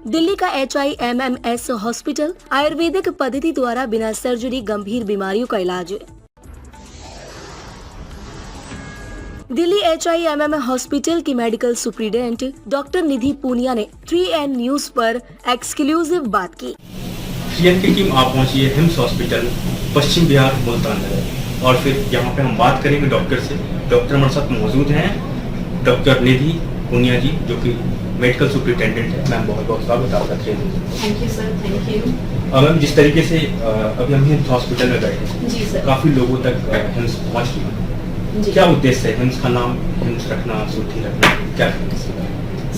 दिल्ली का HIMMS hospital Ayurvedic पद्धति द्वारा बिना सर्जरी गंभीर बीमारियों का इलाज। दिल्ली HIMM हॉस्पिटल की मेडिकल सुप्रिंटेंडेंट डॉक्टर निधि पूनिया ने 3N न्यूज पर एक्सक्लूसिव बात की। 3N की टीम आप पहुंची है हिम्स हॉस्पिटल पश्चिम बिहार मुल्तान नगर और फिर यहाँ पे हम बात करेंगे डॉक्टर से। डॉक्टर हमारे साथ मौजूद हैं डॉक्टर निधि पूनिया जी, जो कि मेडिकल सुप्रिंटेंडेंट है। मैम बहुत बहुत स्वागत है आपका। Thank you sir, thank you. Ma'am, जिस तरीके से अभी हम हिम्स हॉस्पिटल में गए हैं, जी सर, काफी लोगों तक हिम्स पहुंच रही है, क्या उद्देश्य है हिम्स का नाम हिम्स रखना, सुर्खी रखना, क्या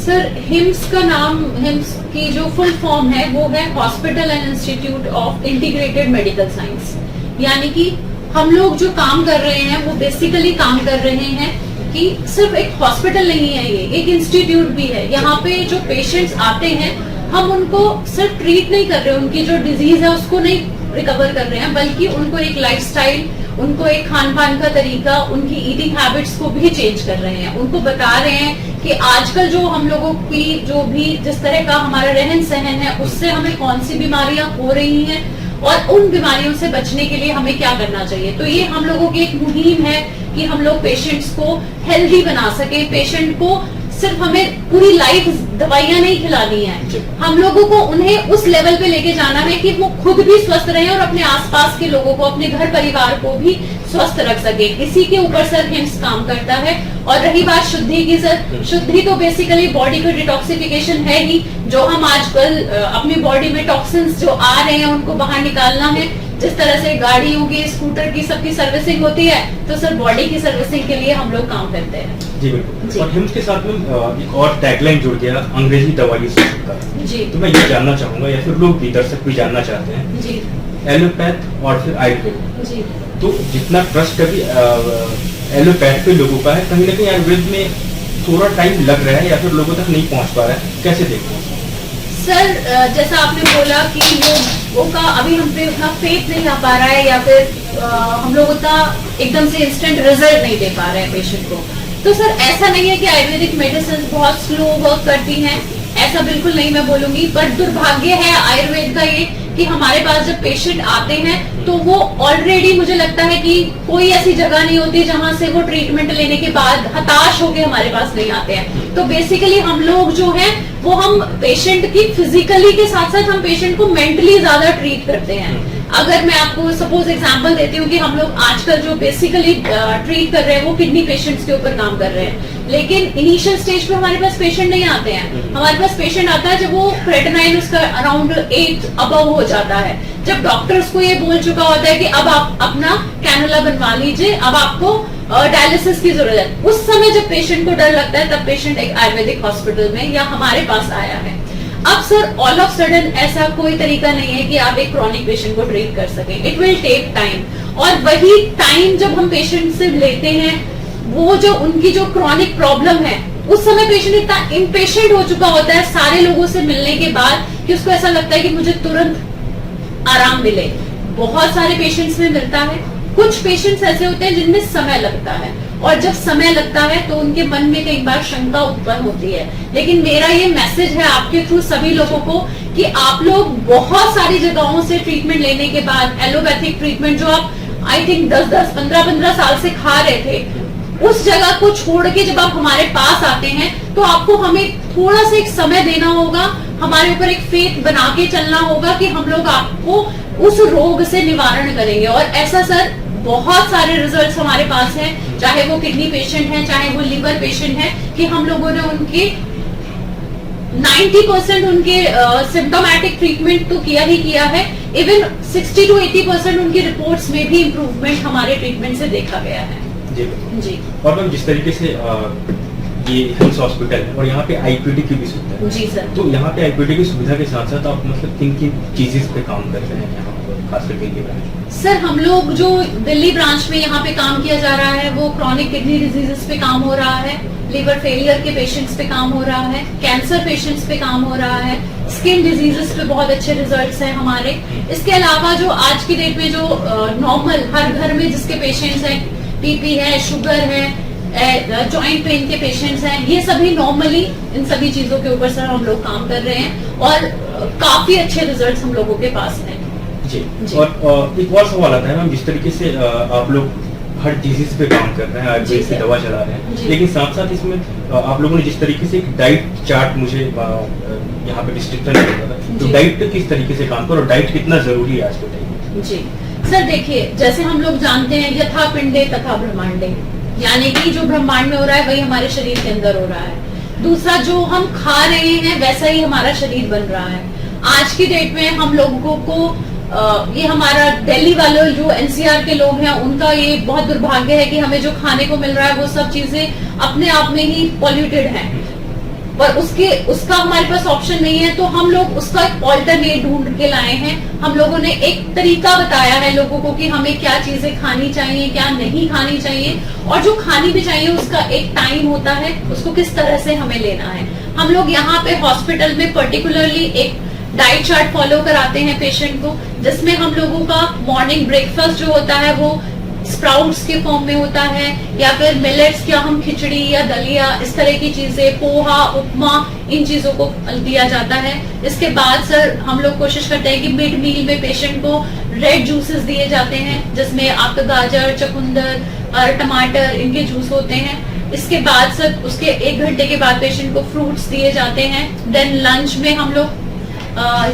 सर? हिम्स का नाम, हिम्स की जो फुल फॉर्म है वो है hospital and institute of integrated medical science. यानी कि हम लोग जो काम कर रहे हैं वो बेसिकली काम कर रहे हैं कि सिर्फ एक हॉस्पिटल नहीं है, ये एक इंस्टीट्यूट भी है। यहाँ पे जो पेशेंट्स आते हैं हम उनको सिर्फ ट्रीट नहीं कर रहे हैं, उनकी जो डिजीज है उसको नहीं रिकवर कर रहे हैं, बल्कि उनको एक लाइफस्टाइल, उनको एक खान पान का तरीका, उनकी ईटिंग हैबिट्स को भी चेंज कर रहे हैं। उनको बता रहे हैं कि आजकल जो हम लोगों की जो भी जिस तरह का हमारा रहन सहन है उससे हमें कौन सी बीमारियां हो रही हैं और उन बीमारियों से बचने के लिए हमें क्या करना चाहिए। तो ये हम लोगों की एक मुहिम है कि हम लोग पेशेंट्स को हेल्दी बना सके। पेशेंट को सिर्फ हमें पूरी लाइफ दवाइयां नहीं खिलानी है, हम लोगों को उन्हें उस लेवल पे लेके जाना है कि वो खुद भी स्वस्थ रहें और अपने आसपास के लोगों को, अपने घर परिवार को भी स्वस्थ रख सके। इसी के ऊपर सर हिम्स काम करता है। और रही बात शुद्धि की सर, शुद्धि तो बेसिकली बॉडी का डिटॉक्सिफिकेशन है ही। जो हम आजकल अपनी बॉडी में टॉक्सिन्स जो आ रहे हैं उनको बाहर निकालना है। जिस तरह से गाड़ियों की, स्कूटर की, सबकी सर्विसिंग होती है, तो सर बॉडी की सर्विसिंग के लिए हम लोग काम करते हैं। जी बिल्कुल। और हिम्स के साथ में एक और टैगलाइन जुड़ गया, अंग्रेजी दवाई से छुटकारा। जी, तो मैं ये जानना चाहूंगा या फिर लोग भी, दर्शक भी जानना चाहते हैं जी, एलोपैथ और फिर आयुर्वेद जी, तो जितना ट्रस्ट अभी एलोपैथ पे लोगों का है, कहीं ना कहीं आयुर्वेद में थोड़ा टाइम लग रहा है या फिर लोगों तक नहीं पहुंच पा रहा है, कैसे देखते हैं सर? जैसा आपने बोला कि लोगों का अभी हम पे उतना फेथ नहीं आ पा रहा है या फिर हम लोग उतना एकदम से इंस्टेंट रिजल्ट नहीं दे पा रहे हैं पेशेंट को। तो सर ऐसा नहीं है कि आयुर्वेदिक मेडिसिन बहुत स्लो वर्क करती हैं, ऐसा बिल्कुल नहीं मैं बोलूंगी। पर दुर्भाग्य है आयुर्वेद का ये कि हमारे पास जब पेशेंट आते हैं तो वो ऑलरेडी, मुझे लगता है कि कोई ऐसी जगह नहीं होती जहां से वो ट्रीटमेंट लेने के बाद हताश होकर हमारे पास नहीं आते हैं। तो बेसिकली हम लोग जो है वो हम पेशेंट की फिजिकली के साथ साथ हम पेशेंट को मेंटली ज्यादा ट्रीट करते हैं। अगर मैं आपको सपोज एग्जांपल देती हूँ कि हम लोग आजकल जो बेसिकली ट्रीट कर रहे हैं वो किडनी पेशेंट्स के ऊपर काम कर रहे हैं, लेकिन इनिशियल स्टेज पे हमारे पास पेशेंट नहीं आते हैं। हमारे पास पेशेंट आता है जब वो क्रेटिनाइन उसका अराउंड 8 अबव हो जाता है, जब डॉक्टर उसको ये बोल चुका होता है कि अब आप अपना कैनुला बनवा लीजिए, अब आपको डायलिसिस की जरूरत है। उस समय जब पेशेंट को डर लगता है तब पेशेंट एक आयुर्वेदिक हॉस्पिटल में या हमारे पास आया है। अब सर ऑल ऑफ सडन ऐसा कोई तरीका नहीं है कि आप एक क्रॉनिक पेशेंट को ट्रीट कर सकें। इट विल टेक टाइम, और वही टाइम जब हम पेशेंट से लेते हैं, वो जो उनकी जो क्रॉनिक प्रॉब्लम है, उस समय पेशेंट इतना इम्पेशेंट हो चुका होता है सारे लोगों से मिलने के बाद कि उसको ऐसा लगता है कि मुझे तुरंत आराम मिले। बहुत सारे पेशेंट्स में मिलता है, कुछ पेशेंट्स ऐसे होते हैं जिनमें समय लगता है, और जब समय लगता है तो उनके मन में कई बार शंका उत्पन्न होती है। लेकिन मेरा ये मैसेज है आपके थ्रू सभी लोगों को कि आप लोग बहुत सारी जगहों से ट्रीटमेंट लेने के बाद, एलोपैथिक ट्रीटमेंट जो आप आई थिंक 10-10, 15-15 साल से खा रहे थे, उस जगह को छोड़ के जब आप हमारे पास आते हैं तो आपको हमें थोड़ा सा एक समय देना होगा, हमारे ऊपर एक फेथ बना के चलना होगा कि हम लोग आपको उस रोग से निवारण करेंगे। और ऐसा सर बहुत सारे रिजल्ट्स हमारे पास हैं, चाहे वो किडनी पेशेंट हैं, चाहे वो लिवर पेशेंट हैं, कि हम लोगों ने उनके 90% उनके सिम्टोमेटिक ट्रीटमेंट तो किया ही किया है। इवन 60 to 80% उनकी रिपोर्ट्स में भी इम्प्रूवमेंट हमारे ट्रीटमेंट से देखा गया है। जी। और मैम जिस तरीके से ये हिम्स हॉस्पिटल है और यहाँ पे आईपीडी की भी सुविधा है। जी सर। तो यहाँ पे आईपीडी की सुविधा के साथ साथ आप मतलब किन चीजेस पे काम कर रहे हैं यहाँ पर, खास करके ये ब्रांच? सर हम लोग जो दिल्ली ब्रांच में यहाँ पे काम किया जा रहा है वो क्रॉनिक किडनी डिजीजेस पे काम हो रहा है, लिवर फेलियर के पेशेंट्स पे काम हो रहा है, कैंसर पेशेंट्स पे काम हो रहा है, स्किन डिजीजेस पे बहुत अच्छे रिजल्ट्स हैं हमारे। इसके अलावा जो आज की डेट में जो नॉर्मल हर घर में जिसके पेशेंट्स हैं, बीपी है, शुगर है, जॉइंट पेन के पेशेंट्स हैं, ये सभी नॉर्मली इन सभी चीजों के ऊपर सर हम लोग काम कर रहे हैं और काफी अच्छे रिजल्ट्स हम लोगों के पास हैं। जी। और एक और सवाल आता है मैम, जिस तरीके से आप लोग हर डिजीज पे काम कर रहे हैं, आयुर्वेद से दवा चला रहे हैं, लेकिन साथ साथ इसमें आप लोगों ने जिस तरीके से एक डाइट चार्ट मुझे यहाँ पे डिस्क्रिप्शन किया था, तो डाइट पे किस तरीके से काम करो, डाइट कितना जरूरी है आज के टाइम में? जी सर, देखिए जैसे हम लोग जानते हैं यथा पिंडे तथा ब्रह्मांडे, यानी कि जो ब्रह्मांड में हो रहा है वही हमारे शरीर के अंदर हो रहा है। दूसरा, जो हम खा रहे हैं वैसा ही हमारा शरीर बन रहा है। आज की डेट में हम लोगों को ये हमारा दिल्ली वाले जो एनसीआर के लोग हैं उनका ये बहुत दुर्भाग्य है कि हमें जो खाने को मिल रहा है वो सब चीजें अपने आप में ही पॉल्यूटेड हैं, पर उसका हमारे पास ऑप्शन नहीं है, तो हम लोग उसका एक ऑल्टरनेट ढूंढ के लाए हैं। हम लोगों ने एक तरीका बताया है लोगों को कि हमें क्या चीजें खानी चाहिए, क्या नहीं खानी चाहिए, और जो खानी भी चाहिए उसका एक टाइम होता है, उसको किस तरह से हमें लेना है। हम लोग यहाँ पे हॉस्पिटल में पर्टिकुलरली एक डाइट चार्ट फॉलो कराते हैं पेशेंट को, जिसमें हम लोगों का मॉर्निंग ब्रेकफास्ट जो होता है वो स्प्राउट्स के फॉर्म में होता है, या फिर मिलेट्स, क्या हम खिचड़ी या दलिया इस तरह की चीजें, पोहा, उपमा, इन चीजों को दिया जाता है। इसके बाद सर हम लोग कोशिश करते हैं कि मिड मील में पेशेंट को रेड जूसेस दिए जाते हैं, जिसमें आपका गाजर, चुकंदर और टमाटर, इनके जूस होते हैं। इसके बाद सर उसके 1 घंटे के बाद पेशेंट को फ्रूट्स दिए जाते हैं। देन लंच में हम लोग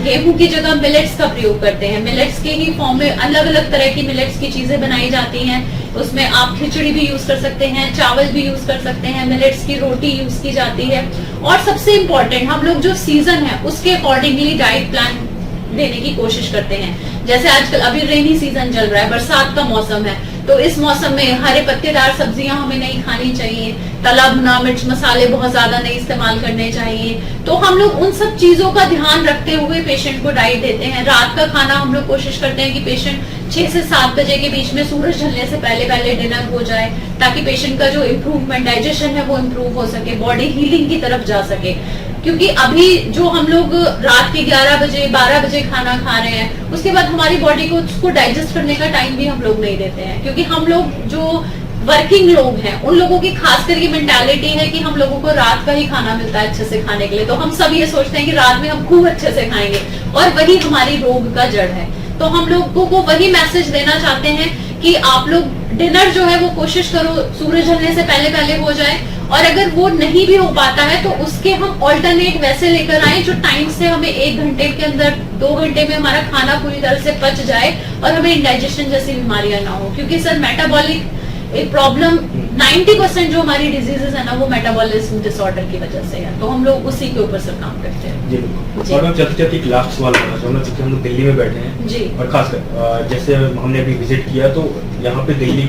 गेहूं की जगह मिलेट्स का प्रयोग करते हैं। मिलेट्स के ही फॉर्म में अलग अलग तरह की मिलेट्स की चीजें बनाई जाती हैं, उसमें आप खिचड़ी भी यूज कर सकते हैं, चावल भी यूज कर सकते हैं, मिलेट्स की रोटी यूज की जाती है। और सबसे इम्पोर्टेंट, हम लोग जो सीजन है उसके अकॉर्डिंगली डाइट प्लान देने की कोशिश करते हैं। जैसे आजकल अभी रेनी सीजन चल रहा है, बरसात का मौसम है, तो इस मौसम में हरे पत्तेदार सब्जियां हमें नहीं खानी चाहिए, तला भुना मिर्च मसाले बहुत ज्यादा नहीं इस्तेमाल करने चाहिए। तो हम लोग उन सब चीजों का ध्यान रखते हुए पेशेंट को डाइट देते हैं। रात का खाना हम लोग कोशिश करते हैं कि पेशेंट 6 से 7 बजे के बीच में सूरज ढलने से पहले डिनर हो जाए, ताकि पेशेंट का जो इम्प्रूवमेंट डाइजेशन है वो इम्प्रूव हो सके, बॉडी हीलिंग की तरफ जा सके। क्योंकि अभी जो हम लोग रात के 11 बजे 12 बजे खाना खा रहे हैं, उसके बाद हमारी बॉडी को उसको डाइजेस्ट करने का टाइम भी हम लोग नहीं देते हैं, क्योंकि हम लोग जो वर्किंग लोग हैं उन लोगों की खासकर ये मेंटालिटी है कि हम लोगों को रात का ही खाना मिलता है अच्छे से खाने के लिए, तो हम सब ये सोचते हैं कि रात में हम खूब अच्छे से खाएंगे, और वही हमारी रोग का जड़ है। तो हम लोगों को वही मैसेज देना चाहते हैं कि आप लोग डिनर जो है वो कोशिश करो सूरज ढलने से पहले हो जाए, और अगर वो नहीं भी हो पाता है तो उसके हम ऑल्टरनेट वैसे लेकर आए जो टाइम से हमें 1 घंटे के अंदर 2 घंटे में हमारा खाना पूरी तरह से पच जाए और हमें इंडाइजेशन जैसी बीमारियां ना हो। क्योंकि सर मेटाबॉलिक एक प्रॉब्लम 90% जो हमारी डिजीजेस है ना वो मेटाबॉलिज्म डिसऑर्डर की वजह से है, तो हम लोग उसी के ऊपर सब काम करते हैं। जी बिल्कुल। और मैं चलते एक लास्ट सवाल करना चाहूँगा, क्योंकि हम लोग दिल्ली में बैठे हैं जी, और खासकर जैसे हमने अभी विजिट किया तो यहाँ पे दिल्ली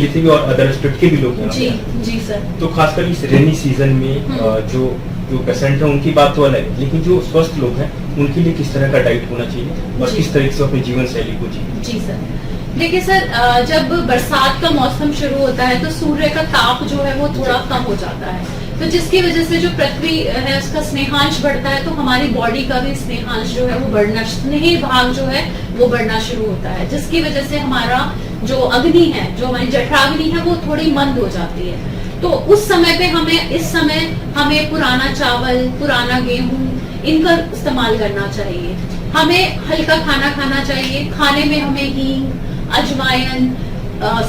से भी और अदर स्टेट के भी लोग हैं। जी सर। तो खासकर इस रेनी सीजन में जो पेशेंट है उनकी बात तो अलग है, लेकिन जो स्वस्थ लोग हैं उनके लिए किस तरह का डाइट होना चाहिए और किस तरीके से अपनी जीवन शैली को जिए? जी सर, देखिए सर, जब बरसात का मौसम शुरू होता है तो सूर्य का ताप जो है वो थोड़ा कम हो जाता है, तो जिसकी वजह से जो पृथ्वी है उसका स्नेहांश बढ़ता है, तो हमारी बॉडी का भी स्नेहांश जो है वो बढ़ना, स्नेही भाग जो है वो बढ़ना शुरू होता है, जिसकी वजह से हमारा जो अग्नि है, जो हमारी जठराग्नि है वो थोड़ी मंद हो जाती है। तो उस समय पे इस समय हमें पुराना चावल, पुराना गेहूं, इनका इस्तेमाल करना चाहिए। हमें हल्का खाना खाना चाहिए, खाने में हमें हींग, अजवाइन,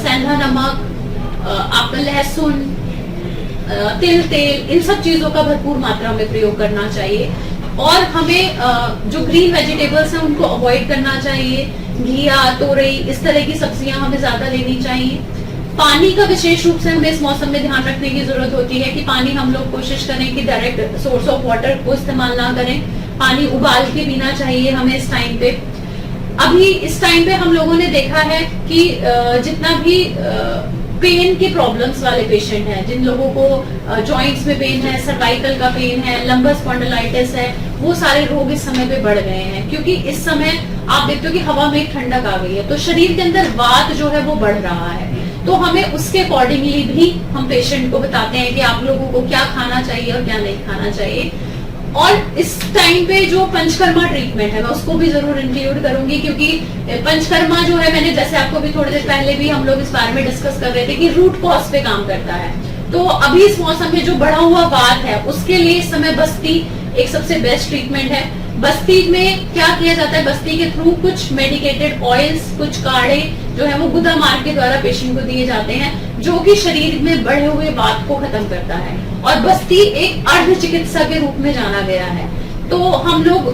सेंधा नमक, आपका लहसुन, तेल, इन सब चीजों का भरपूर मात्रा में प्रयोग करना चाहिए। और हमें जो ग्रीन वेजिटेबल्स हैं उनको अवॉइड करना चाहिए। घिया, तोरई, इस तरह की सब्जियां हमें ज्यादा लेनी चाहिए। पानी का विशेष रूप से हमें इस मौसम में ध्यान रखने की जरूरत होती है कि पानी हम लोग कोशिश करें कि डायरेक्ट सोर्स ऑफ वाटर को इस्तेमाल ना करें, पानी उबाल के पीना चाहिए हमें इस टाइम पे। अभी इस टाइम पे हम लोगों ने देखा है कि जितना भी पेन के प्रॉब्लम्स वाले पेशेंट हैं, जिन लोगों को जॉइंट्स में पेन है, सर्वाइकल का पेन है, लंबर स्पॉन्डिलाइटिस है, वो सारे रोग इस समय पे बढ़ गए हैं, क्योंकि इस समय आप देखते हो कि हवा में ठंडक आ गई है, तो शरीर के अंदर वात जो है वो बढ़ रहा है। तो हमें उसके अकॉर्डिंगली भी हम पेशेंट को बताते हैं कि आप लोगों को क्या खाना चाहिए और क्या नहीं खाना चाहिए। और इस टाइम पे जो पंचकर्मा ट्रीटमेंट है मैं उसको भी जरूर इंक्लूड करूंगी, क्योंकि पंचकर्मा जो है, मैंने जैसे आपको भी थोड़ी देर पहले भी हम लोग इस बारे में डिस्कस कर रहे थे कि रूट कॉज पे काम करता है। तो अभी इस मौसम में जो बढ़ा हुआ वात है उसके लिए इस समय बस्ती एक सबसे बेस्ट ट्रीटमेंट है। बस्ती में क्या किया जाता है, बस्ती के थ्रू कुछ मेडिकेटेड ऑयल्स, कुछ काढ़े जो है वो गुदा मार्ग के द्वारा पेशेंट को दिए जाते हैं, जो कि शरीर में बढ़े हुए वात को खत्म करता है। और बस्ती एक अर्ध चिकित्सा के रूप में जाना गया है। तो हम लोग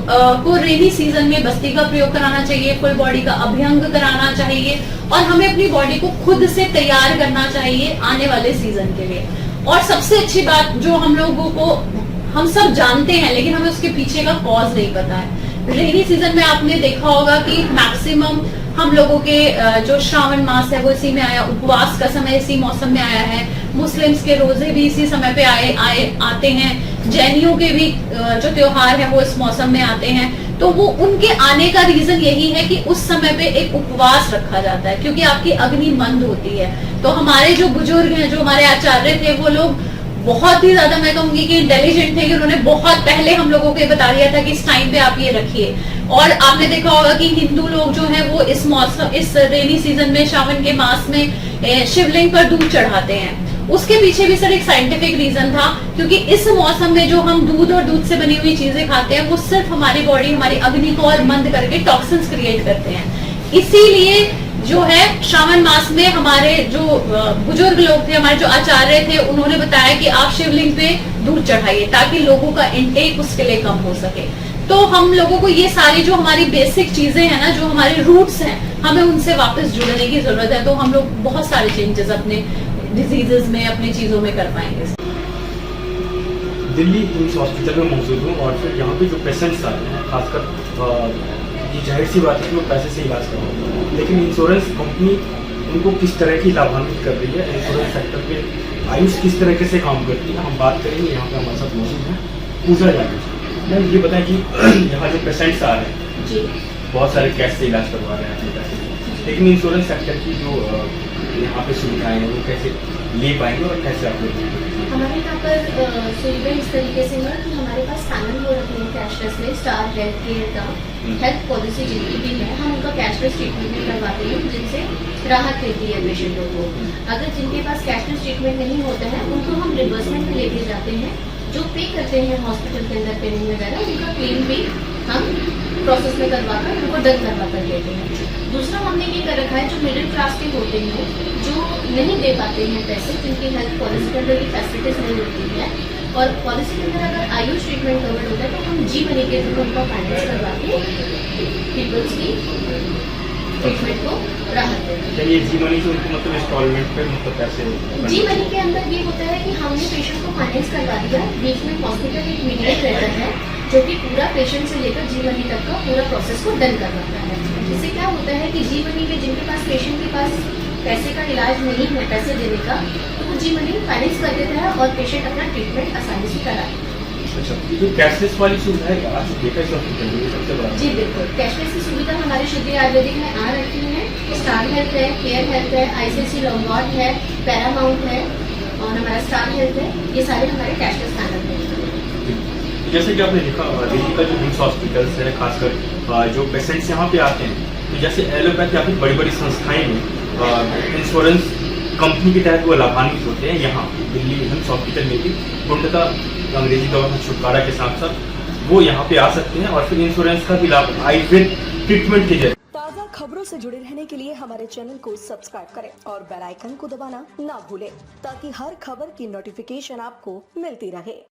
को रेनी सीजन में बस्ती का प्रयोग कराना चाहिए, फुल बॉडी का अभ्यंग कराना चाहिए और हमें अपनी बॉडी को खुद से तैयार करना चाहिए आने वाले सीजन के लिए। और सबसे अच्छी बात जो हम लोगों को, हम सब जानते हैं लेकिन हमें उसके पीछे का कॉज नहीं पता है। रेनी सीजन में आपने देखा होगा कि मैक्सिमम हम लोगों के जो श्रावण मास है वो इसी में आया, उपवास का समय इसी मौसम में आया है, मुस्लिम्स के रोजे भी इसी समय पे आते हैं, जैनियों के भी जो त्योहार है वो इस मौसम में आते हैं। तो वो उनके आने का रीजन यही है कि उस समय पे एक उपवास रखा जाता है, क्योंकि आपकी अग्नि मंद होती है। तो हमारे जो बुजुर्ग हैं, जो हमारे आचार्य थे, वो लोग बहुत ही ज्यादा, मैं कहूंगी कि इंटेलिजेंट थे कि उन्होंने बहुत पहले हम लोगों को बता दिया था कि इस टाइम पे आप ये रखिए। और आपने देखा होगा कि हिंदू लोग जो है वो इस मौसम, इस रेनी सीजन में, श्रावण के मास में शिवलिंग पर दूध चढ़ाते हैं। उसके पीछे भी सर एक साइंटिफिक रीजन था, क्योंकि इस मौसम में जो हम दूध और दूध से बनी हुई चीजें खाते हैं वो सिर्फ हमारी बॉडी, हमारी अग्नि को और मंद करके टॉक्सिन्स क्रिएट करते हैं। इसीलिए जो है श्रावण मास में हमारे जो बुजुर्ग लोग थे, हमारे जो आचार्य थे, उन्होंने बताया कि आप शिवलिंग पे दूध चढ़ाइए ताकि लोगों का इंटेक उसके लिए कम हो सके। तो हम लोगों को ये सारी जो हमारी बेसिक चीजें हैं ना, जो हमारे रूट्स हैं, हमें उनसे वापस जुड़ने की जरूरत है। तो हम लोग बहुत सारे चेंजेस अपने डिजीजेस में, अपनी चीजों में कर पाएंगे। दिल्ली एम्स हॉस्पिटल में मौजूद हूँ और फिर यहाँ पे जो पेशेंट्स आते हैं, खासकर ये जाहिर सी बात है कि वो पैसे से इलाज कर रहे हैं, लेकिन इंश्योरेंस कंपनी उनको किस तरह की लाभान्वित कर रही है, इंश्योरेंस सेक्टर पे आयुष किस तरीके से काम करती है, हम बात करेंगे। यहाँ पे हमारे साथ मौजूद है पूजा यादव। मैम ये बताएं कि यहाँ जो पेशेंट्स आ रहे हैं जी, बहुत सारे कैश से इलाज करवा रहे हैं अपने पैसे से, लेकिन इंश्योरेंस सेक्टर की जो यहाँ पे सुविधाएं हैं वो कैसे ले पाएंगे और कैसे आप लोग? हमारे यहाँ पर सुविधा इस तरीके से है कि हमारे पास पैनल हो रखे हैं कैशलेस में, स्टार हेल्थ केयर का हेल्थ पॉलिसी जिनकी भी है, हम उनका कैशलेस ट्रीटमेंट भी करवाते हैं, जिनसे राहत मिलती है पेशेंटों को। अगर जिनके पास कैशलेस ट्रीटमेंट नहीं होता है उनको हम रिवर्समेंट में लेके जाते हैं। जो पे करते हैं हॉस्पिटल के अंदर पेमेंट वगैरह, उनका क्लेम भी हम प्रोसेस में करवा कर उनको डन करवा कर देते हैं। दूसरा हमने ये कर रखा है, जो मिडिल क्लास के होते हैं, जो नहीं दे पाते हैं पैसे, जिनकी हेल्थ पॉलिसी के अंदर ये फैसिलिटीज नहीं होती है और पॉलिसी के अंदर अगर आयुष ट्रीटमेंट कवर होता है तो हम जी मनी के थ्रू उनका फाइनेंस करवा के पीपल्स की ट्रीटमेंट को राहत देते हैं। ये जी मनी से उनको मतलब इंस्टॉलमेंट पे मतलब पैसे? जी मनी के अंदर ये होता है कि हमने पेशेंट को फाइनेंस करवा दिया, बीच में हॉस्पिटल एक मीडिएट रहता है जो कि पूरा पेशेंट से लेकर जी मनी तक का पूरा प्रोसेस को डन करवाता है। इससे क्या होता है कि जी मनी में जिनके पास पेशेंट के पास पैसे का इलाज नहीं है, पैसे देने का, तो वो जी मनी फाइनेंस कर देता है और पेशेंट अपना ट्रीटमेंट आसानी से करा लेता है। अच्छा, ये जो कैशलेस वाली सुविधा है आज देखा इस हॉस्पिटल में सबसे बड़ा? जी बिल्कुल, कैशलेस की सुविधा हमारी शुद्धि आयुर्वेदिक में आ रखी है। स्टार हेल्थ है, केयर हेल्थ है, आईसीसी लॉन्गॉर्ड है, पैरामाउंट है और हमारा स्टार हेल्थ है, ये सारे हमारे कैशलेस पैनल हैं। जैसे कि आपने देखा दिल्ली का जो एम्स हॉस्पिटल्स है, खासकर जो पेशेंट्स यहाँ पे आते हैं, तो जैसे एलोपैथ या फिर बड़ी बड़ी संस्थाएं में इंश्योरेंस कंपनी के तहत वो लाभान्वित होते हैं। यहाँ दिल्ली एम्स हॉस्पिटल में भी पूर्णतः अंग्रेजी दवा का छुटकारा के साथ साथ वो यहाँ पे आ सकते हैं और फिर इंश्योरेंस का भी लाभ आयुर्वेद ट्रीटमेंट के जरिए। ताज़ा खबरों से जुड़े रहने के लिए हमारे चैनल को सब्सक्राइब करें और बेल आइकन को दबाना ना भूलें, ताकि हर खबर की नोटिफिकेशन आपको मिलती रहे।